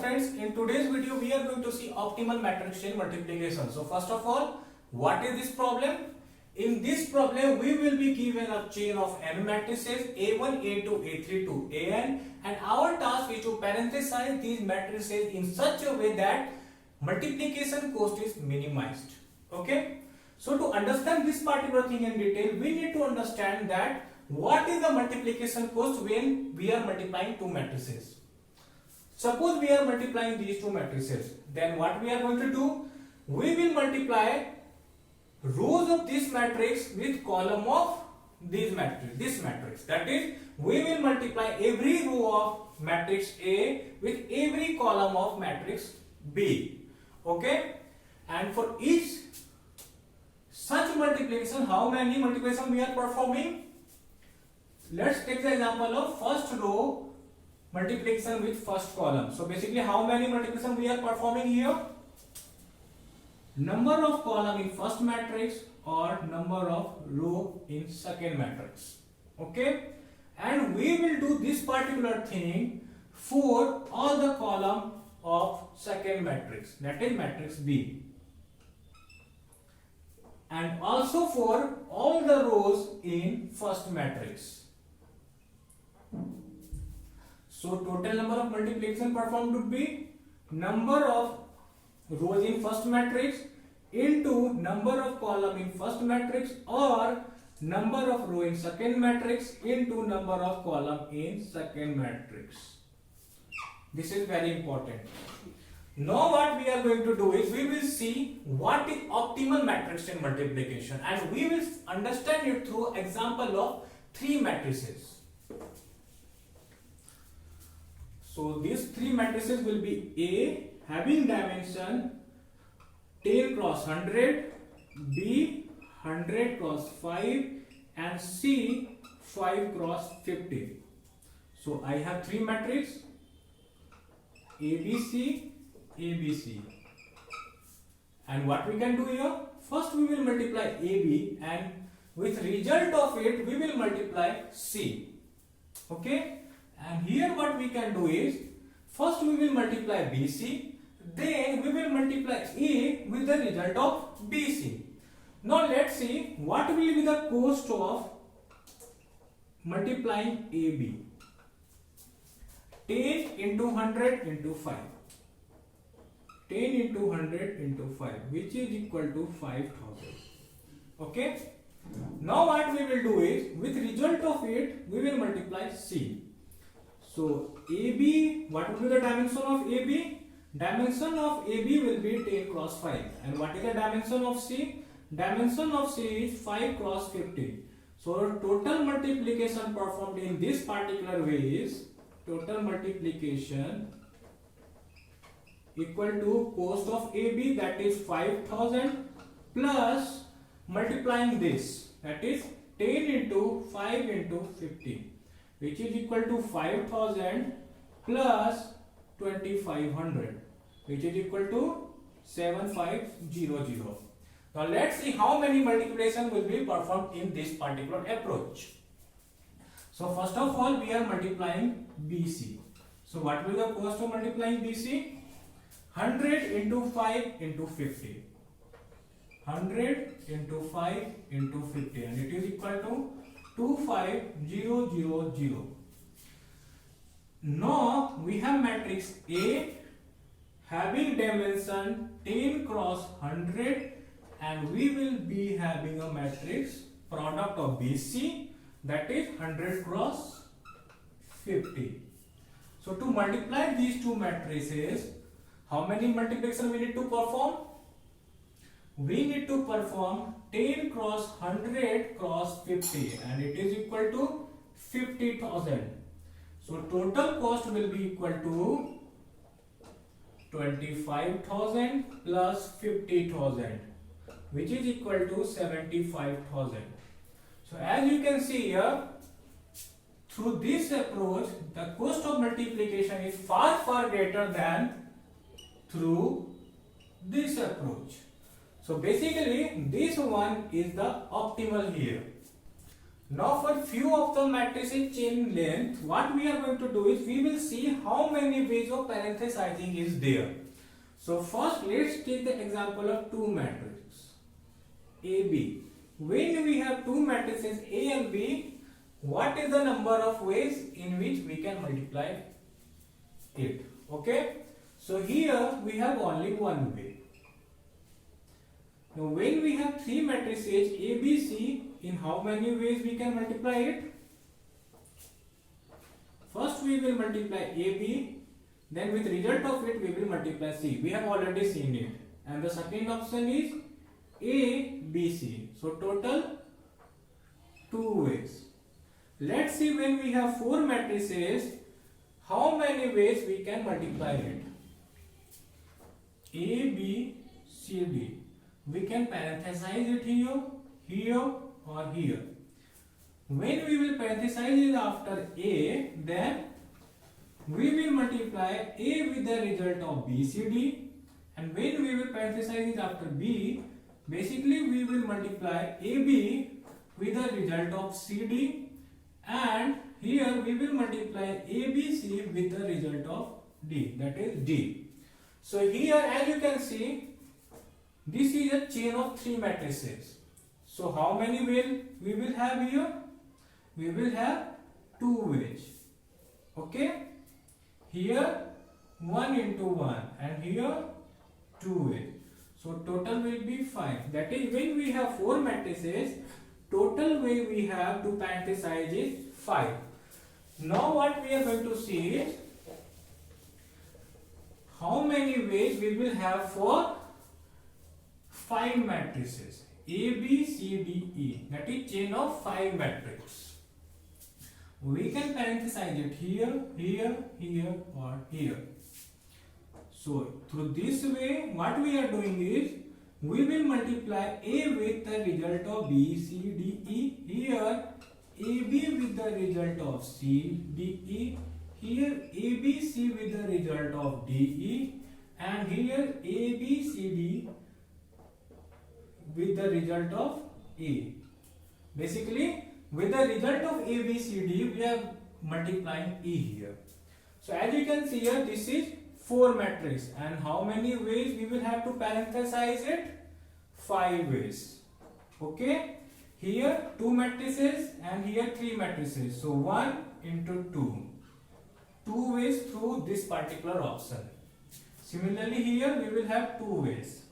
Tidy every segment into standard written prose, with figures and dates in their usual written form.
friends, in today's video we are going to see optimal matrix chain multiplication. So first of all, what is this problem? In this problem we will be given a chain of n matrices A1, A2, A3 to An, and our task is to parenthesize these matrices in such a way that multiplication cost is minimized. Okay? So to understand this particular thing in detail, we need to understand that what is the multiplication cost when we are multiplying two matrices. Suppose we are multiplying these two matrices, then what we are going to do? We will multiply rows of this matrix with column of this matrix. That is, we will multiply every row of matrix A with every column of matrix B. Okay? And for each such multiplication, how many multiplication we are performing? Let's take the example of first row multiplication with first column. So basically, how many multiplication we are performing here? Number of column in first matrix or number of row in second matrix. Okay? And we will do this particular thing for all the column of second matrix, that is matrix B. And also for all the rows in first matrix. So total number of multiplication performed would be number of rows in first matrix into number of column in first matrix or number of row in second matrix into number of column in second matrix. This is very important. Now what we are going to do is we will see what is optimal matrix chain multiplication, and we will understand it through example of three matrices. So these three matrices will be A having dimension 10 cross 100, B 100 cross 5, and C 5 cross 50. So I have three matrices ABC, ABC. And what we can do here? First we will multiply AB, and with result of it we will multiply C. Okay? And here what we can do is, first we will multiply BC, then we will multiply A with the result of BC. Now let's see what will be the cost of multiplying AB. 10 into 100 into 5. 10 into 100 into 5, which is equal to 5,000. Okay? Now what we will do is, with result of it, we will multiply C. So AB, what will be the dimension of AB? Dimension of AB will be 10 cross 5. And what is the dimension of C? Dimension of C is 5 cross 50. So total multiplication performed in this particular way is total multiplication equal to cost of AB, that is 5,000, plus multiplying this, that is 10 into 5 into 50, which is equal to 5,000 plus 2,500, which is equal to 7,500. Now let's see how many multiplication will be performed in this particular approach. So first of all, we are multiplying BC. So what will the cost of multiplying BC? 100 into 5 into 50. 100 into 5 into 50, and it is equal to 25,000. Now we have matrix A having dimension 10 cross 100, and we will be having a matrix product of BC, that is 100 cross 50. So to multiply these two matrices, how many multiplication we need to perform? We need to perform 10 cross 100 cross 50, and it is equal to 50,000. So total cost will be equal to 25,000 plus 50,000, which is equal to 75,000. So as you can see here, through this approach, the cost of multiplication is far greater than through this approach. So basically this one is the optimal here. Now for few of the matrices chain length, what we are going to do is we will see how many ways of parenthesizing is there. So first let's take the example of two matrices A, B. When we have two matrices A and B, what is the number of ways in which we can multiply it? Okay. So here we have only one way. Now when we have three matrices A, B, C, in how many ways we can multiply it? First we will multiply AB, then with result of it we will multiply C. We have already seen it. And the second option is A, B, C. So total two ways. Let's see when we have four matrices, how many ways we can multiply it. A, B, C, D. We can parenthesize it here, here or here. When we will parenthesize it after A, then we will multiply A with the result of B, C, D. And when we will parenthesize it after B, basically we will multiply AB with the result of C, D. And here we will multiply ABC with the result of D, that is D. So here as you can see, this is a chain of three matrices. So how many we will have here? We will have two ways. Okay? Here 1 into 1 and here 2 ways. So total will be 5. That is when we have four matrices, total way we have to parenthesize is 5. Now what we are going to see is how many ways we will have for 5 matrices A, B, C, D, E. That is chain of 5 matrices. We can parenthesize it here, here, here or here. So through this way what we are doing is we will multiply A with the result of B, C, D, E. Here AB with the result of C, D, E. Here ABC with the result of D, E. And here ABCD with the result of A. Basically with the result of ABCD we are multiplying E here. So as you can see here, this is 4 matrix, and how many ways we will have to parenthesize it? 5 ways. Okay, here 2 matrices and here 3 matrices, so 1 into 2 ways through this particular option. Similarly here we will have 2 ways,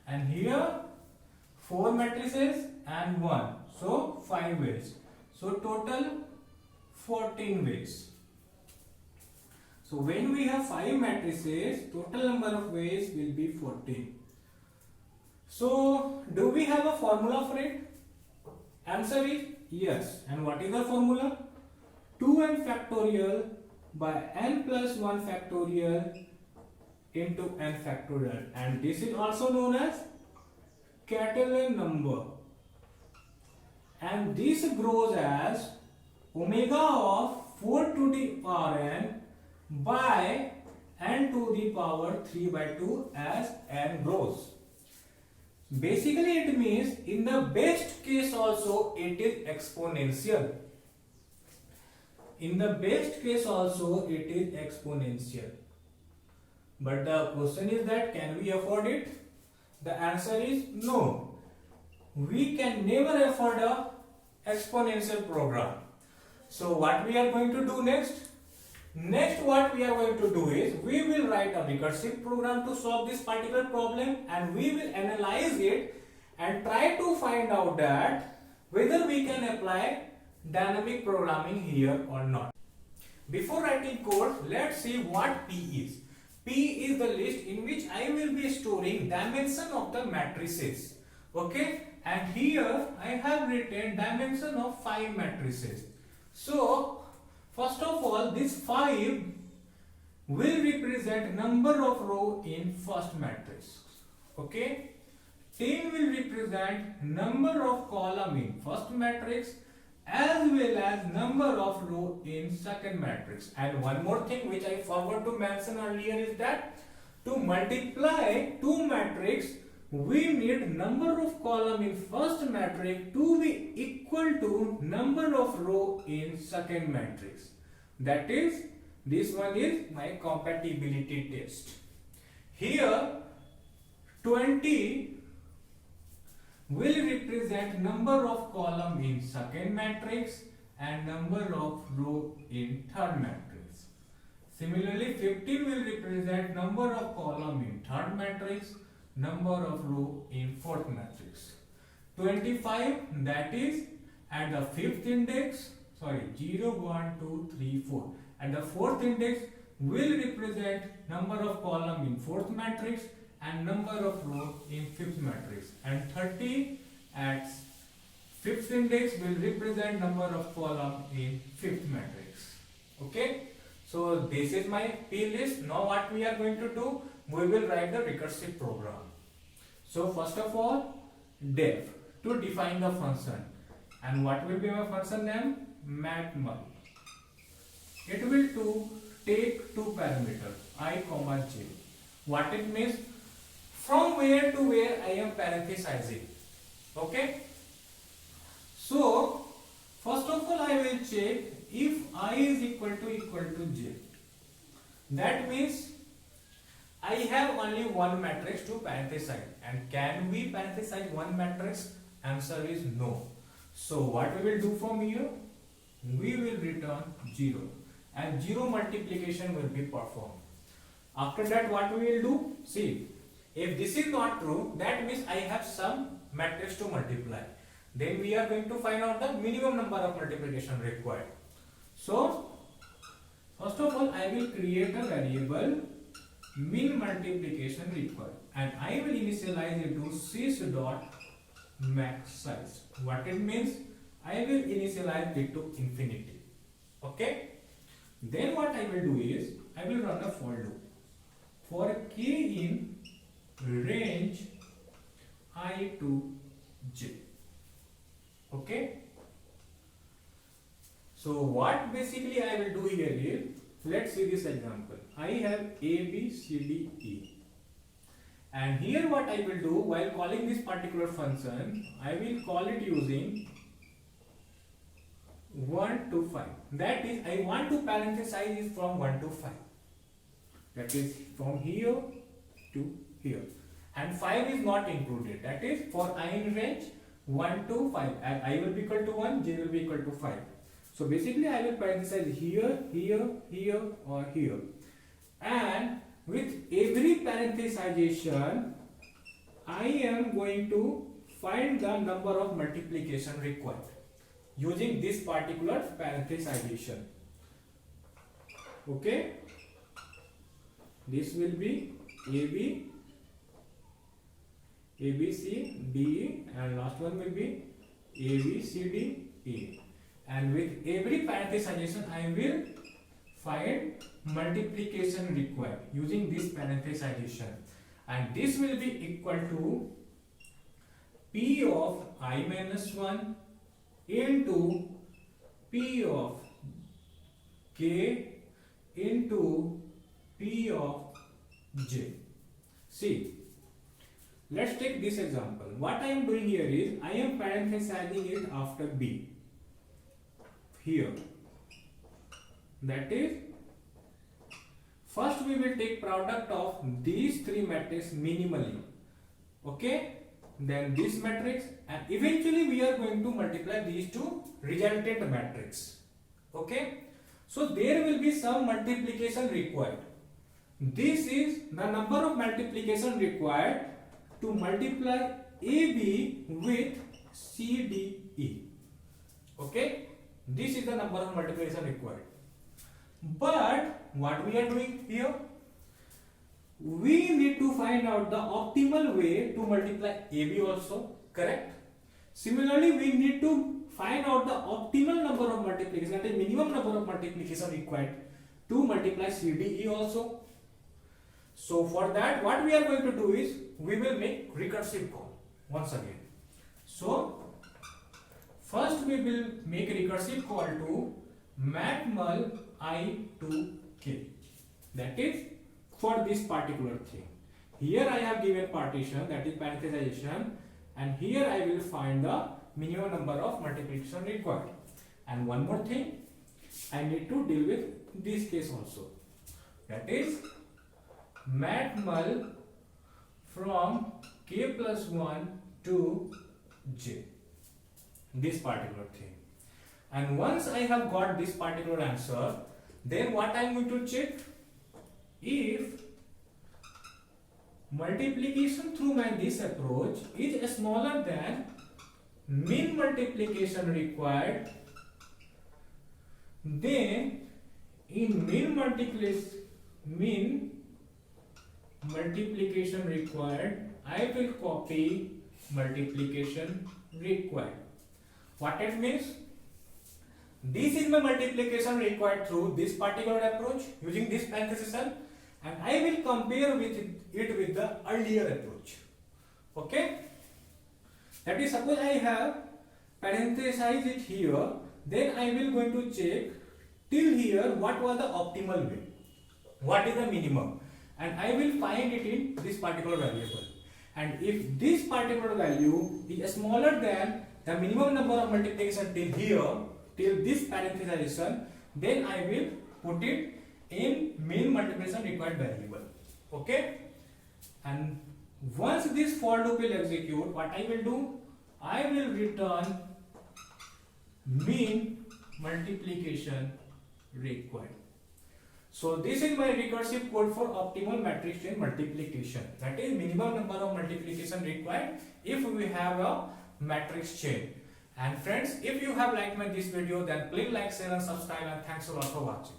and here 4 matrices and 1, so 5 ways, so total 14 ways. So when we have 5 matrices, total number of ways will be 14. So do we have a formula for it? Answer is yes. And what is the formula? 2n factorial by n plus 1 factorial into n factorial, and this is also known as Catalan number, and this grows as omega of 4 to the power n by n to the power 3 by 2 as n grows. Basically it means in the best case also it is exponential. In the best case also it is exponential. But the question is that can we afford it? The answer is no. We can never afford a exponential program. So what we are going to do next? Next what we are going to do is we will write a recursive program to solve this particular problem, and we will analyze it and try to find out that whether we can apply dynamic programming here or not. Before writing code, let's see what P is. P is the list in which I will be storing dimension of the matrices. Okay, and here I have written dimension of 5 matrices. So first of all, this 5 will represent number of row in first matrix. Okay, 10 will represent number of column in first matrix as well as number of row in second matrix. And one more thing which I forgot to mention earlier is that to multiply 2 matrix we need number of column in first matrix to be equal to number of row in second matrix. That is, this one is my compatibility test. Here 20 will represent number of column in second matrix and number of row in third matrix. Similarly, 15 will represent number of column in third matrix, number of row in fourth matrix. 25, that is at the fifth index, 0, 1, 2, 3, 4. At the fourth index will represent number of column in fourth matrix and number of row in fifth matrix. And 30 at fifth index will represent number of column in fifth matrix. Okay. So this is my P list. Now what we are going to do? We will write the recursive program. So first of all, def to define the function. And what will be my function name? Matmul. It will to take two parameters I, j. What it means? From where to where I am parenthesizing. Okay. So first of all, I will check if I is equal to j. That means I have only one matrix to parenthesize. And can we parenthesize one matrix? Answer is no. So what we will do from here? We will return 0. And 0 multiplication will be performed. After that, what we will do? See, if this is not true, that means I have some matrix to multiply. Then we are going to find out the minimum number of multiplication required. So, first of all, I will create a variable min multiplication required, and I will initialize it to sys dot max size. What it means? I will initialize it to infinity. Okay. Then what I will do is I will run a for loop for k in range I to j. Okay. So what basically I will do here is, let's see this example. I have A, B, C, D, E. And here what I will do while calling this particular function, I will call it using 1 to 5. That is, I want to parenthesize it from 1 to 5. That is from here to here. And 5 is not included. That is for I in range 1 to 5. And I will be equal to 1, j will be equal to 5. So basically I will parenthesize here, here, here or here. And with every parenthesization, I am going to find the number of multiplication required using this particular parenthesization. Okay. This will be AB, ABC, DE, and last one will be ABCD, E. And with every parenthesization, I will find multiplication required using this parenthesization, and this will be equal to P of I minus 1 into P of k into P of j. See, let's take this example. What I am doing here is I am parenthesizing it after B here. That is, first we will take product of these three matrices minimally. Okay, then this matrix, and eventually we are going to multiply these two resultant matrix. Okay, so there will be some multiplication required. This is the number of multiplication required to multiply AB with CDE. Okay, this is the number of multiplication required. But what we are doing here? We need to find out the optimal way to multiply AB also, correct? Similarly, we need to find out the optimal number of multiplication, that is minimum number of multiplication required to multiply CDE also. So for that, what we are going to do is we will make recursive call once again. So first we will make recursive call to matmul I to k. That is for this particular thing. Here I have given partition, that is parenthesization, and here I will find the minimum number of multiplication required. And one more thing, I need to deal with this case also, that is mat_mul from k plus 1 to j, this particular thing. And once I have got this particular answer, then what I am going to check, if multiplication through this approach is smaller than mean multiplication required, then in mean multiplication required, I will copy multiplication required. What it means? This is my multiplication required through this particular approach using this parenthesis, and I will compare with it with the earlier approach. Okay? That is, suppose I have parenthesized it here, then I will going to check till here what was the optimal way, what is the minimum, and I will find it in this particular variable. And if this particular value is smaller than the minimum number of multiplication till here, till this parenthesization, then I will put it in mean multiplication required variable. Okay? And once this for loop will execute, what I will do, I will return mean multiplication required. So this is my recursive code for optimal matrix chain multiplication, that is minimum number of multiplication required if we have a matrix chain. And friends, if you have liked this video, then please like, share and subscribe, and thanks a lot for watching.